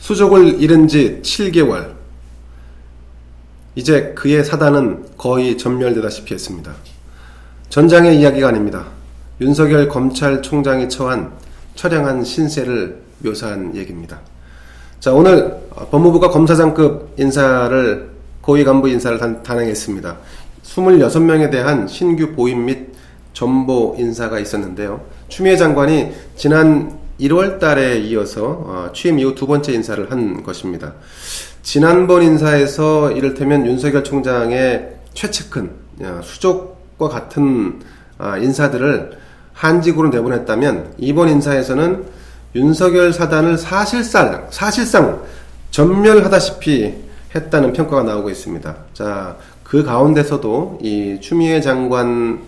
수족을 잃은 지 7개월. 이제 그의 사단은 거의 전멸되다시피 했습니다. 전장의 이야기가 아닙니다. 윤석열 검찰총장이 처한 처량한 신세를 묘사한 얘기입니다. 자, 오늘 법무부가 검사장급 인사를, 고위 간부 인사를 단행했습니다. 26명에 대한 신규 보임 및 전보 인사가 있었는데요. 추미애 장관이 지난 1월 달에 이어서 취임 이후 두 번째 인사를 한 것입니다. 지난번 인사에서 이를테면 윤석열 총장의 최측근, 수족과 같은 인사들을 한직으로 내보냈다면, 이번 인사에서는 윤석열 사단을 사실상 전멸하다시피 했다는 평가가 나오고 있습니다. 자, 그 가운데서도 이 추미애 장관과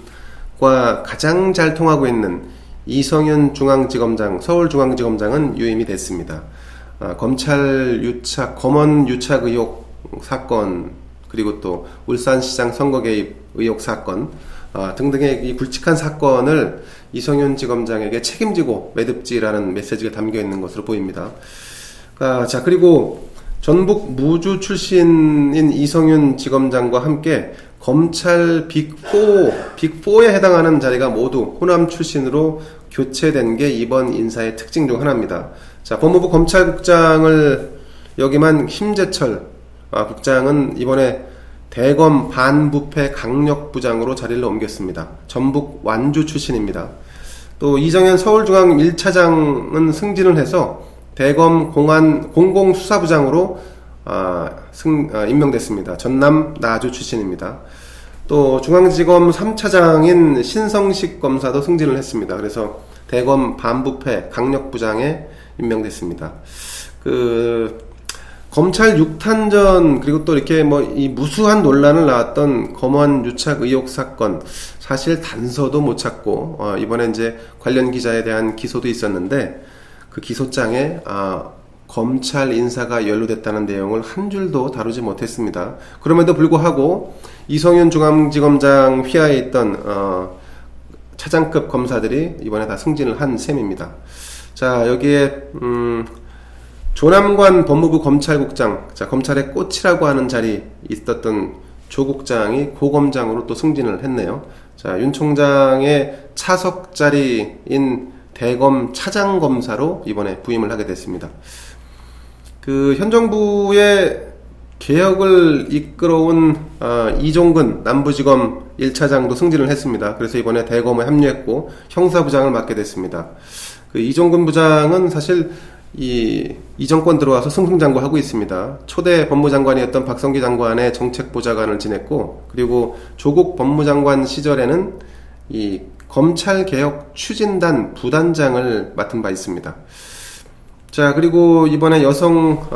가장 잘 통하고 있는 이성윤 중앙지검장, 서울중앙지검장은 유임이 됐습니다. 검찰 유착, 검언 유착 의혹 사건, 그리고 또 울산시장 선거 개입 의혹 사건 등등의 이 굵직한 사건을 이성윤 지검장에게 책임지고 매듭지라는 메시지가 담겨 있는 것으로 보입니다. 자, 그리고 전북 무주 출신인 이성윤 지검장과 함께 검찰 빅4에 해당하는 자리가 모두 호남 출신으로 교체된 게 이번 인사의 특징 중 하나입니다. 자, 법무부 검찰국장을 역임한 심재철 국장은 이번에 대검 반부패 강력부장으로 자리를 옮겼습니다. 전북 완주 출신입니다. 또 이정현 서울중앙 1차장은 승진을 해서 대검 공공수사부장으로 임명됐습니다. 전남 나주 출신입니다. 또 중앙지검 3차장인 신성식 검사도 승진을 했습니다. 그래서 대검 반부패 강력부장에 임명됐습니다. 검찰 6탄전, 그리고 또 이렇게 이 무수한 논란을 낳았던 검언 유착 의혹 사건, 사실 단서도 못 찾고 이번에 이제 관련 기자에 대한 기소도 있었는데, 그 기소장에 검찰 인사가 연루됐다는 내용을 한 줄도 다루지 못했습니다. 그럼에도 불구하고 이성윤 중앙지검장 휘하에 있던 차장급 검사들이 이번에 다 승진을 한 셈입니다. 자, 여기에 조남관 법무부 검찰국장, 자, 검찰의 꽃이라고 하는 자리 있었던 조 국장이 고검장으로 또 승진을 했네요. 자, 윤 총장의 차석 자리인 대검 차장검사로 이번에 부임을 하게 됐습니다. 현 정부의 개혁을 이끌어온 이종근 남부지검 1차장도 승진을 했습니다. 그래서 이번에 대검에 합류했고 형사부장을 맡게 됐습니다. 이종근 부장은 사실 이 정권 들어와서 승승장구하고 있습니다. 초대 법무장관이었던 박성기 장관의 정책보좌관을 지냈고, 그리고 조국 법무장관 시절에는 이 검찰개혁 추진단 부단장을 맡은 바 있습니다. 자, 그리고 이번에 여성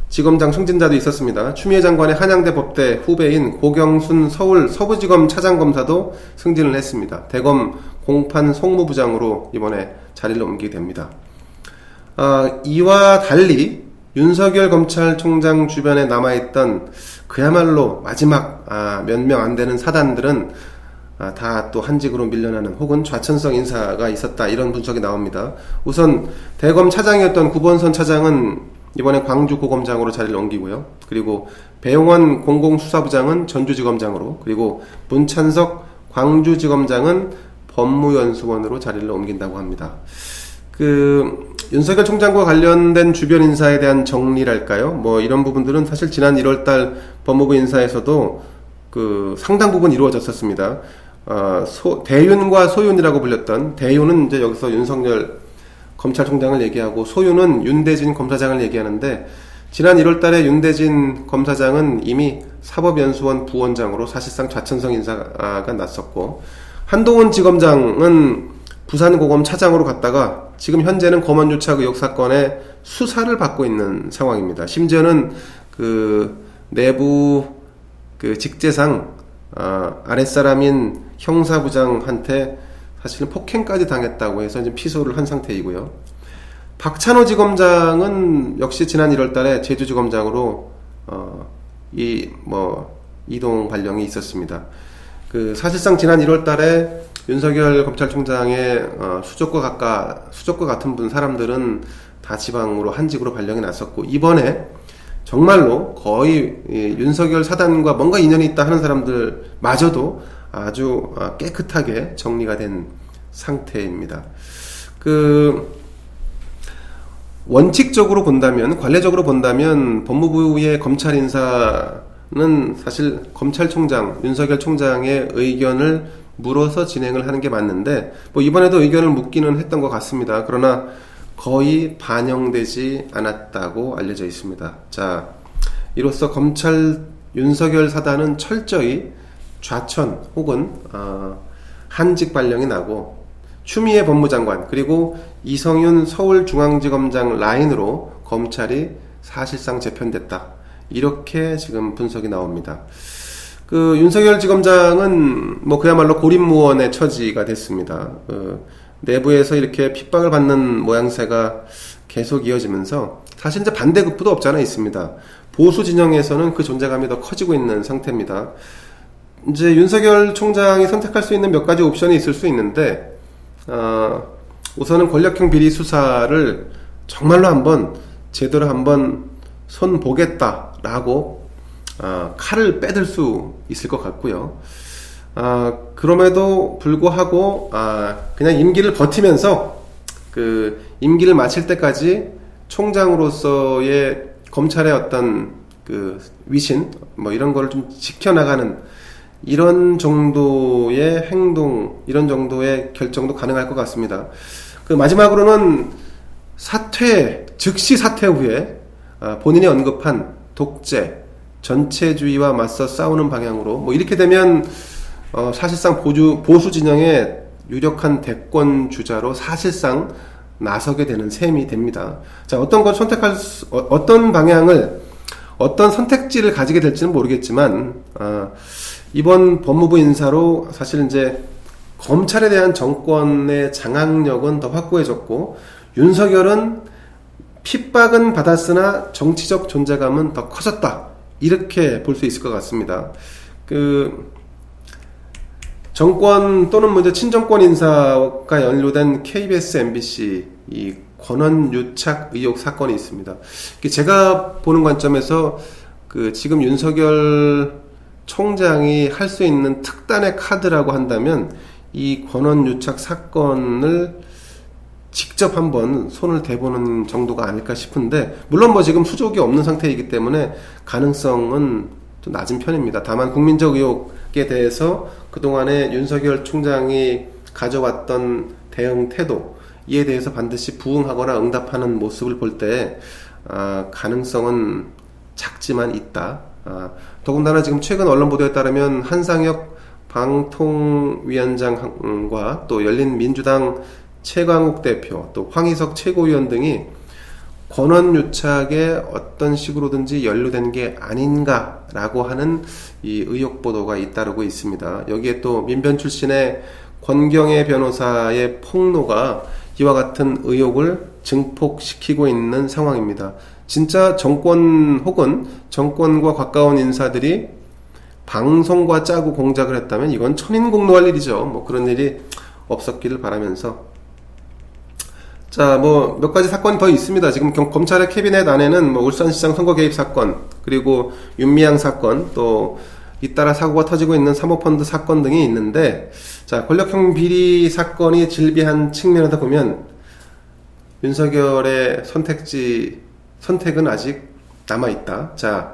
지검장 승진자도 있었습니다. 추미애 장관의 한양대 법대 후배인 고경순 서울 서부지검 차장검사도 승진을 했습니다. 대검 공판 송무부장으로 이번에 자리를 옮기게 됩니다. 이와 달리 윤석열 검찰총장 주변에 남아있던 그야말로 마지막 몇 명 안 되는 사단들은 다 또 한직으로 밀려나는, 혹은 좌천성 인사가 있었다, 이런 분석이 나옵니다. 우선 대검 차장이었던 구본선 차장은 이번에 광주고검장으로 자리를 옮기고요. 그리고 배용원 공공수사부장은 전주지검장으로, 그리고 문찬석 광주지검장은 법무연수원으로 자리를 옮긴다고 합니다. 윤석열 총장과 관련된 주변 인사에 대한 정리랄까요? 이런 부분들은 사실 지난 1월달 법무부 인사에서도 상당 부분 이루어졌었습니다. 대윤과 소윤이라고 불렸던, 대윤은 이제 여기서 윤석열 검찰총장을 얘기하고, 소윤은 윤대진 검사장을 얘기하는데, 지난 1월달에 윤대진 검사장은 이미 사법연수원 부원장으로 사실상 좌천성 인사가 났었고, 한동훈 지검장은 부산고검 차장으로 갔다가 지금 현재는 검언유착 의혹 사건의 수사를 받고 있는 상황입니다. 심지어는 내부 직제상 아랫사람인 형사부장한테 사실은 폭행까지 당했다고 해서 이제 피소를 한 상태이고요. 박찬호 지검장은 역시 지난 1월달에 제주지검장으로 이동 발령이 있었습니다. 사실상 지난 1월달에 윤석열 검찰총장의 수족과 같은 사람들은 다 지방으로 한직으로 발령이 났었고, 이번에 정말로 거의 윤석열 사단과 뭔가 인연이 있다 하는 사람들마저도 아주 깨끗하게 정리가 된 상태입니다. 원칙적으로 본다면, 관례적으로 본다면 법무부의 검찰 인사는 사실 검찰총장, 윤석열 총장의 의견을 물어서 진행을 하는 게 맞는데, 뭐 이번에도 의견을 묻기는 했던 것 같습니다. 그러나 거의 반영되지 않았다고 알려져 있습니다. 자, 이로써 검찰 윤석열 사단은 철저히 좌천 혹은 한직 발령이 나고, 추미애 법무장관 그리고 이성윤 서울중앙지검장 라인으로 검찰이 사실상 재편됐다, 이렇게 지금 분석이 나옵니다. 윤석열 지검장은 뭐 그야말로 고립무원의 처지가 됐습니다. 내부에서 이렇게 핍박을 받는 모양새가 계속 이어지면서, 사실 이제 반대급부도 없잖아 있습니다. 보수 진영에서는 그 존재감이 더 커지고 있는 상태입니다. 이제 윤석열 총장이 선택할 수 있는 몇 가지 옵션이 있을 수 있는데, 우선은 권력형 비리 수사를 정말로 제대로 한번 손 보겠다라고 칼을 빼들 수 있을 것 같고요. 그럼에도 불구하고 그냥 임기를 버티면서 임기를 마칠 때까지 총장으로서의 검찰의 어떤 위신 뭐 이런 거를 좀 지켜나가는, 이런 정도의 행동, 이런 정도의 결정도 가능할 것 같습니다. 마지막으로는 즉시 사퇴 후에 본인이 언급한 독재, 전체주의와 맞서 싸우는 방향으로, 뭐 이렇게 되면 사실상 보수 진영의 유력한 대권 주자로 사실상 나서게 되는 셈이 됩니다. 자, 어떤 방향을, 어떤 선택지를 가지게 될지는 모르겠지만, 이번 법무부 인사로 사실 이제 검찰에 대한 정권의 장악력은 더 확고해졌고, 윤석열은 핍박은 받았으나 정치적 존재감은 더 커졌다, 이렇게 볼 수 있을 것 같습니다. 정권 또는 먼저 친정권 인사가 연루된 KBS, MBC 이 권한 유착 의혹 사건이 있습니다. 제가 보는 관점에서 지금 윤석열 총장이 할 수 있는 특단의 카드라고 한다면 이 권한 유착 사건을 직접 한번 손을 대보는 정도가 아닐까 싶은데, 물론 뭐 지금 수족이 없는 상태이기 때문에 가능성은 좀 낮은 편입니다. 다만 국민적 의혹에 대해서 그동안에 윤석열 총장이 가져왔던 대응 태도, 이에 대해서 반드시 부응하거나 응답하는 모습을 볼 때 가능성은 작지만 있다. 더군다나 지금 최근 언론 보도에 따르면 한상혁 방통위원장과 또 열린민주당 최광욱 대표, 또 황희석 최고위원 등이 권한유착에 어떤 식으로든지 연루된 게 아닌가라고 하는 이 의혹 보도가 잇따르고 있습니다. 여기에 또 민변 출신의 권경애 변호사의 폭로가 이와 같은 의혹을 증폭시키고 있는 상황입니다. 진짜 정권 혹은 정권과 가까운 인사들이 방송과 짜고 공작을 했다면 이건 천인공노할 일이죠. 뭐 그런 일이 없었기를 바라면서, 자, 뭐 몇 가지 사건이 더 있습니다. 지금 검찰의 캐비넷 안에는 뭐 울산시장 선거 개입 사건, 그리고 윤미향 사건, 또 잇따라 사고가 터지고 있는 사모펀드 사건 등이 있는데, 자, 권력형 비리 사건이 질비한 측면에서 보면 윤석열의 선택은 아직 남아있다. 자,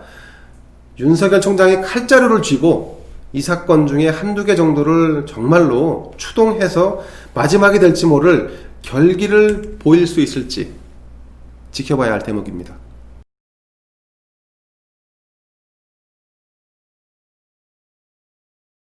윤석열 총장이 칼자루를 쥐고 이 사건 중에 한두 개 정도를 정말로 추동해서 마지막이 될지 모를 결기를 보일 수 있을지 지켜봐야 할 대목입니다.